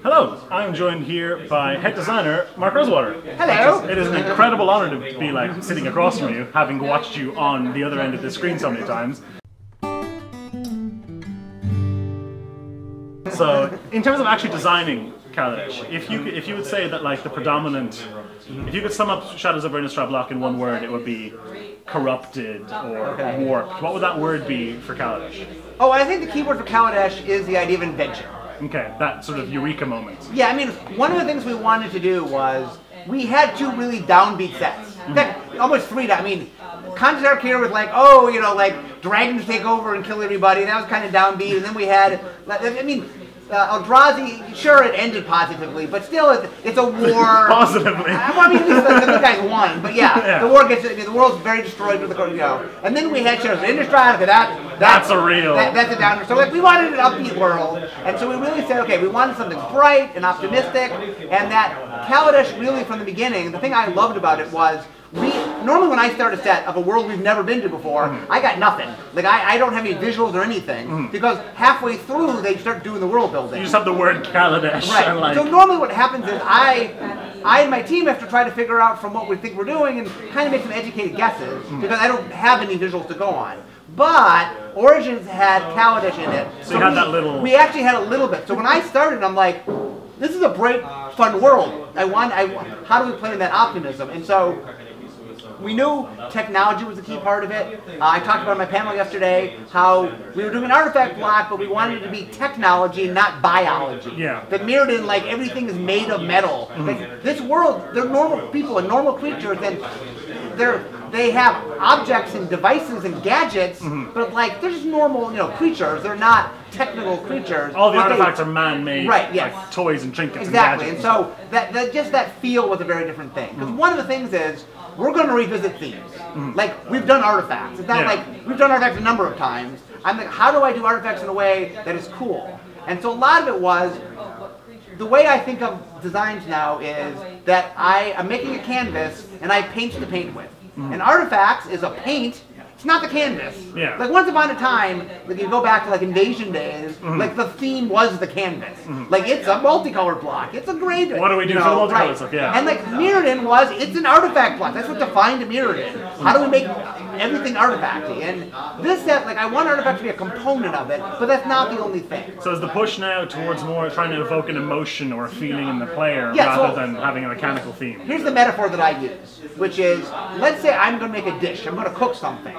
Hello, I'm joined here by head designer Mark Rosewater. Hello. It is an incredible honor to be like sitting across from you, having watched you on the other end of the screen so many times. So, in terms of actually designing Kaladesh, if you would say that like the predominant, if you could sum up Shadows over Innistrad block in one word, it would be corrupted or warped. What would that word be for Kaladesh? Oh, I think the key word for Kaladesh is the idea of invention. Okay, that sort of eureka moment. Yeah, I mean, one of the things we wanted to do was, we had two really downbeat sets. In fact, almost three. I mean, Khans of Tarkir was like, oh, you know, like, dragons take over and kill everybody, and that was kind of downbeat, and then we had, I mean, Eldrazi, sure, it ended positively, but still, it's a war. Positively. I mean, at least the good guys won, but yeah, the war gets, the world's very destroyed with the, you know. And then we had Shadows of Innistrad, that's a real. That's a downer. So like, we wanted an upbeat world, and so we really said, okay, we wanted something bright and optimistic, and that Kaladesh really, from the beginning, the thing I loved about it was, normally when I start a set of a world we've never been to before, I got nothing. Like I don't have any visuals or anything, because halfway through they start doing the world building. You just have the word Kaladesh. Right. Like... So normally what happens is I and my team have to try to figure out from what we think we're doing and kind of make some educated guesses, because I don't have any visuals to go on. But Origins had Kaladesh in it. So you had that little... We actually had a little bit. So when I started, I'm like, this is a bright, fun world. How do we play in that optimism? And so we knew technology was a key part of it. I talked about in my panel yesterday how we were doing an artifact block, but we wanted it to be technology, not biology. Yeah. That mirrored in, like, everything is made of metal. Like, this world, they're normal people and normal creatures, and they have objects and devices and gadgets, but like they're just normal, you know, creatures. They're not technical creatures. All the artifacts are man-made, right? Yes. Like toys and trinkets. Exactly, and so that feel was a very different thing. Because one of the things is we're going to revisit themes. Like we've done artifacts. It's not like we've done artifacts a number of times. I'm like, how do I do artifacts in a way that is cool? And so a lot of it was. The way I think of designs now is that I am making a canvas and I paint to paint with. And artifacts is a paint. It's not the canvas. Yeah. Like once upon a time, like you go back to like Invasion days, like the theme was the canvas. Like it's a multicolored block. It's a graded. What do we do for the multicolored stuff? Yeah. And like Mirrodin it's an artifact block. That's what defined a Mirrodin. How do we make everything artifacty? And this set, like I want artifact to be a component of it, but that's not the only thing. So is the push now towards more trying to evoke an emotion or a feeling in the player rather than having a mechanical theme? Here's the metaphor that I use, which is, let's say I'm going to make a dish. I'm going to cook something.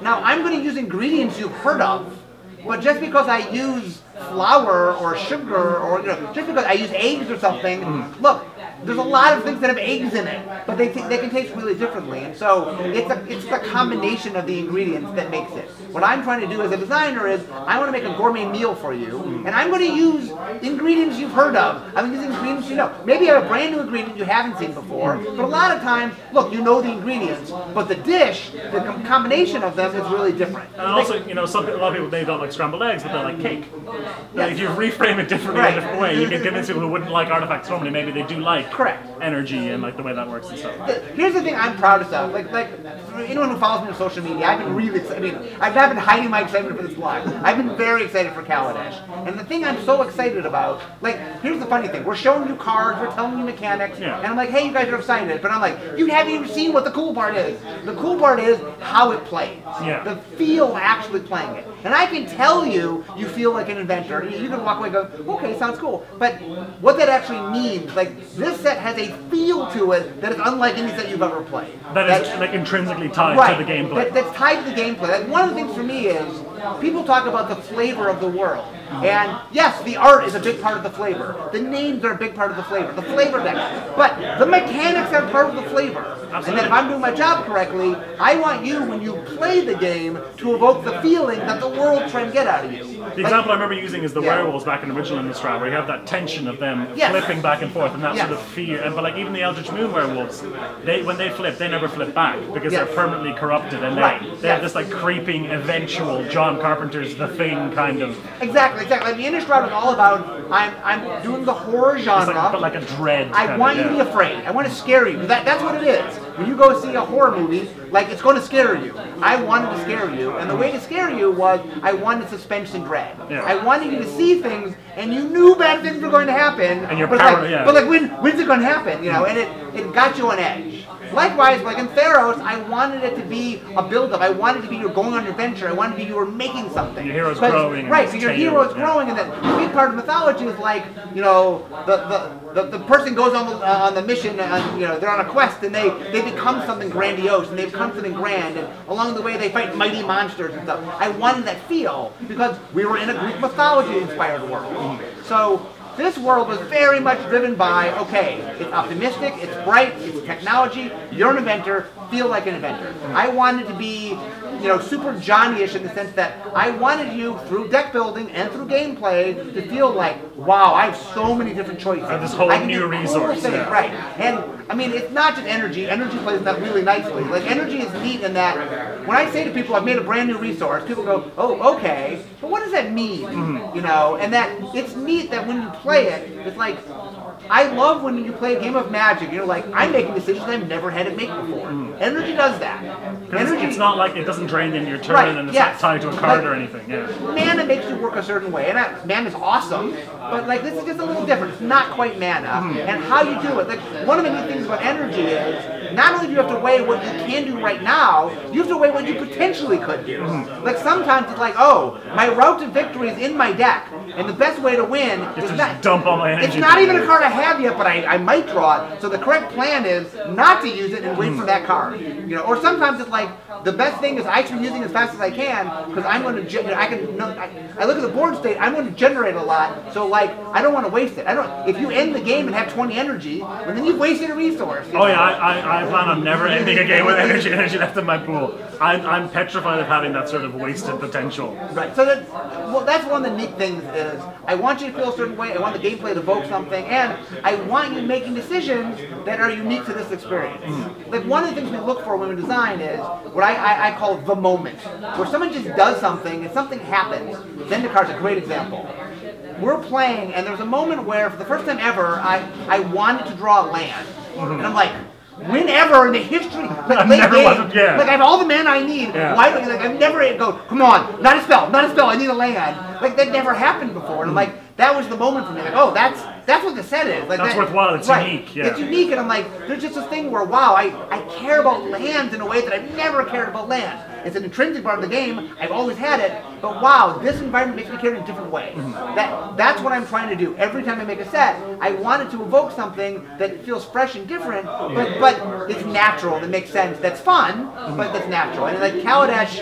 Now, I'm going to use ingredients you've heard of, but just because I use flour or sugar or, you know, just because I use eggs or something, look, there's a lot of things that have eggs in it, but they can taste really differently. And so it's the combination of the ingredients that makes it. What I'm trying to do as a designer is I want to make a gourmet meal for you, and I'm going to use ingredients you've heard of. I'm using ingredients you know. Maybe I have a brand new ingredient you haven't seen before, but a lot of times, look, you know the ingredients, but the dish, the combination of them is really different. And also, you know, a lot of people, they don't like scrambled eggs, but they like cake. Like, if you reframe it differently in a different way, you can convince people who wouldn't like artifacts normally, maybe they do like energy and like the way that works and stuff. Here's the thing I'm proudest of. Like for anyone who follows me on social media, I've been really excited. I mean, I've not been hiding my excitement for this blog. I've been very excited for Kaladesh. And the thing I'm so excited about, like, here's the funny thing. We're showing you cards, we're telling you mechanics, and I'm like, hey, you guys are excited. But I'm like, you haven't even seen what the cool part is. The cool part is how it plays. The feel actually playing it. And I can tell you feel like an inventor. You can walk away and go, okay, sounds cool. But what that actually means, like, this set has a feel to it that is unlike any set you've ever played. That is like intrinsically tied to the gameplay. That's tied to the gameplay. Like, one of the things for me is, people talk about the flavor of the world. And yes, the art is a big part of the flavor. The names are a big part of the flavor. The flavor deck. But the mechanics are part of the flavor. Absolutely. And then if I'm doing my job correctly, I want you, when you play the game, to evoke the feeling that the world trying to get out of you. The example I remember using is the werewolves back in original Innistrad, where you have that tension of them flipping back and forth, and that sort of fear. But like even the Eldritch Moon werewolves, when they flip, they never flip back because they're permanently corrupted, and they have this like creeping, eventual John Carpenter's The Thing kind of. Exactly. I mean, Innistrad was all about I'm doing the horror genre, but like a dread. I want you to be afraid. I want to scare you. That's what it is. when you go see a horror movie, like it's going to scare you. I wanted to scare you, and the way to scare you was I wanted suspense and dread. Yeah. I wanted you to see things, and you knew bad things were going to happen. And you're but when's it going to happen? You know, and it got you on edge. Likewise, like in Theros, I wanted it to be a build-up. I wanted it to be you're going on an adventure. I wanted it to be you were making something. Your hero's growing. Right, so your hero is growing, and the big part of mythology is like, you know, the person goes on the mission, and you know, they're on a quest, and they become something grandiose, and they become something grand, and along the way they fight mighty monsters and stuff. I wanted that feel because we were in a Greek mythology-inspired world. So this world was very much driven by, okay, it's optimistic, it's bright, it's technology, you're an inventor, feel like an inventor. I wanted to be, you know, super Johnny-ish in the sense that I wanted you, through deck building and through gameplay, to feel like, wow, I have so many different choices. This whole new resource. Yeah. Right. And, I mean, it's not just energy. Energy plays that really nicely. Like, energy is neat in that when I say to people, I've made a brand new resource, people go, oh, okay, but what does that mean? You know, and that it's neat that when you play it, it's like, I love when you play a game of Magic, you're like, I'm making decisions I've never had to make before. Energy does that. Energy, it's not like it doesn't drain in your turn and it's not tied to a card or anything. Yeah. Mana makes you work a certain way, and mana is awesome, but like this is just a little different. It's not quite mana, and how you do it. Like one of the neat things about energy is not only do you have to weigh what you can do right now, you have to weigh what you potentially could do. Like sometimes it's like, oh, my route to victory is in my deck, and the best way to win is not dump all my energy. It's not even a card I have yet, but I might draw it. So the correct plan is not to use it and wait for that card. You know, or sometimes it's like the best thing is I should be using it as fast as I can because I'm going to. I look at the board state. I'm going to generate a lot. So like I don't want to waste it. I don't. If you end the game and have 20 energy, well, then you've wasted a resource. Oh yeah, I plan on never ending a game with energy left in my pool. I'm petrified of having that sort of wasted potential. Right. So that's one of the neat things is I want you to feel a certain way. I want the gameplay to evoke something, and I want you making decisions that are unique to this experience. Like one of the things we look for when we design is what I call the moment, where someone just does something and something happens. Zendikar is a great example. We're playing, and there's a moment where, for the first time ever, I wanted to draw a land, and I'm like, whenever in the history, like late game, like I have all the mana I need. Why don't you? Like I've never go. Come on, not a spell, not a spell. I need a land. Like that never happened before. And I'm like, that was the moment for me. Like, oh, that's what the set is. Like that's worthwhile. It's unique. Yeah. It's unique, and I'm like, there's just this thing where wow, I care about lands in a way that I've never cared about lands. It's an intrinsic part of the game. I've always had it, but wow, this environment makes me care in a different way. That's what I'm trying to do. Every time I make a set, I want it to evoke something that feels fresh and different, but it's natural, that makes sense, that's fun, but that's natural. And like Kaladesh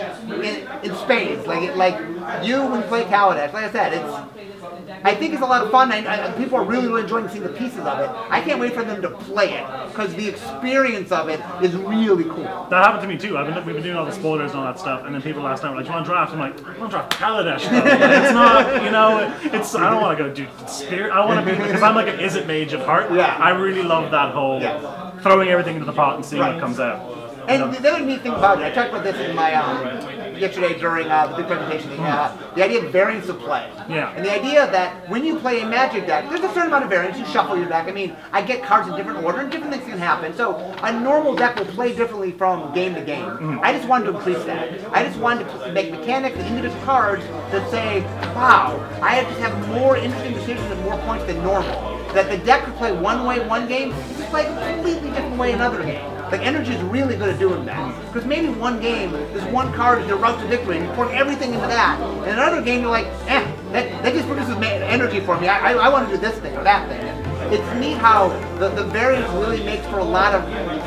in spades, like you when you play Kaladesh, like I said, I think it's a lot of fun. People are really enjoying seeing the pieces of it. I can't wait for them to play it because the experience of it is really cool. That happened to me too. We've been doing all the spoilers and all that stuff, and then people last night were like, "Do you want to draft?" I'm like, "I want to draft Kaladesh." It's not, you know, it's. I don't want to go do spirit. I want to be because I'm like an Izzet mage at heart. Yeah. I really love that whole throwing everything into the pot and seeing what comes out. And the other neat thing about it, I talked about this in my yesterday during the big presentation, the idea of variance of play. Yeah. And the idea that when you play a Magic deck, there's a certain amount of variance. You shuffle your deck. I mean, I get cards in different order, and different things can happen. So a normal deck will play differently from game to game. I just wanted to increase that. I just wanted to make mechanics and individual cards that say, wow, I just have more interesting decisions and more points than normal. That the deck could play one way one game, it could play a completely different way another game. Like energy is really good at doing that. Because maybe one game, this one card is your route to victory, and you pour everything into that. And another game, you're like, that just produces energy for me. I want to do this thing or that thing. And it's neat how the variance really makes for a lot of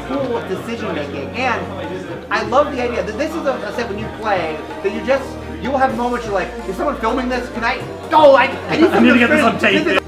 cool decision making. And I love the idea that this is a set when you play that you will have moments you're like, is someone filming this? Can I? No, I need to get this on tape.